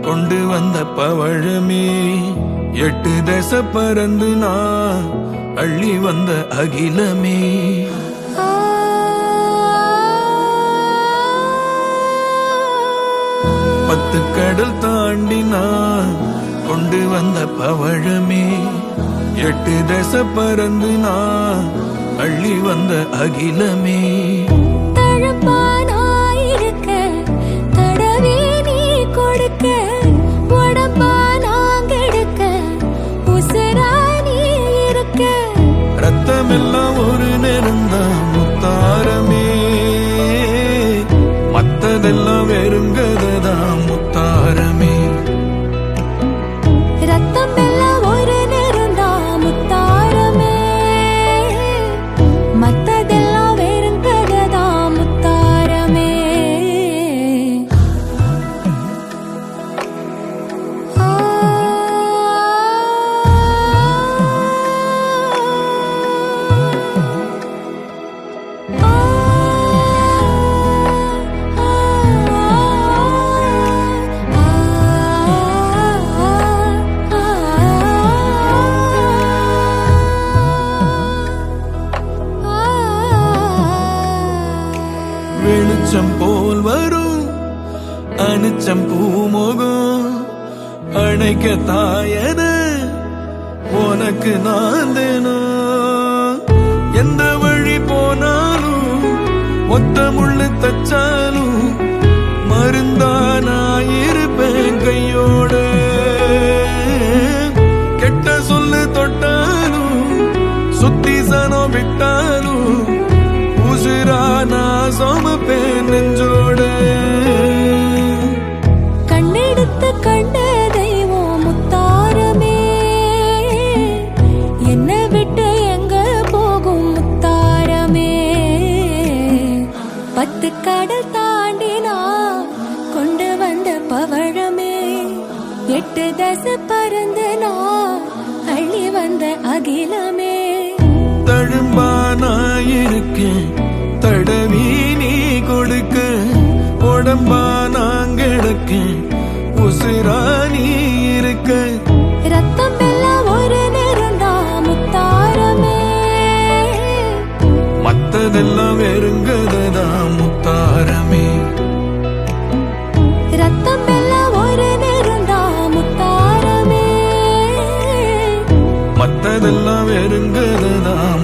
கொண்டு வந்த பவழமே, 8 திசை பறந்து நான் அள்ளி வந்த அகிலமே. 10 கடல் தாண்டி நான் கொண்டு வந்த பவழமே, 8 திசை பறந்து நான் அள்ளி வந்த அகிலமே. ரத்தமெல்லாம் ஒரு நேரம்தான் முத்தாரமே, மத்ததெல்லாம் வெறுங்கதான் முத்தாரமே. ரத்தமெல்லாம் ஒரு நேரம்தான் முத்தாரமே, மத்ததெல்லாம் வெறுங்கதான் முத்தாரமே. வெளிச்சம் போல் வரும் அனிச்சம் பூமுகம், அணைக்க தாயன உனக்கு நான் தேனும். எந்த வழி போனாலும் ஒத்த முள்ளு தச்சாலும் மருந்தானாயிருப்பேன் கையோட. கெட்ட சொல்லு தொட்டாலும் சுத்தி சனம் விட்டாலும் உசுரானா சோமப்பேன் நெஞ்சோட. கண்ணெடுத்து கண்ட தெய்வம் முத்தாரமே, என்ன விட்டு எங்க போகும் முத்தாரமே. 10 கடல் தாண்டினா கொண்டு வந்த பவழமே, 8 திசை பறந்து நான் அள்ளி வந்த அகிலமே. தழும்பானாயிருக்கேன் தடவி நீ கொடுக்க, உடம்பா நாங்கெடுக்க உசிரா நீ இருக்க. ரத்தம் எல்லாம் ஒரு நேரம்தான் முத்தாரமே, மத்ததெல்லாம் வெறுங்கதான் முத்தாரமே. ரத்தம் எல்லாம் ஒரு நேரம்தான் முத்தாரமே, மத்ததெல்லாம் வெறுங்கதான்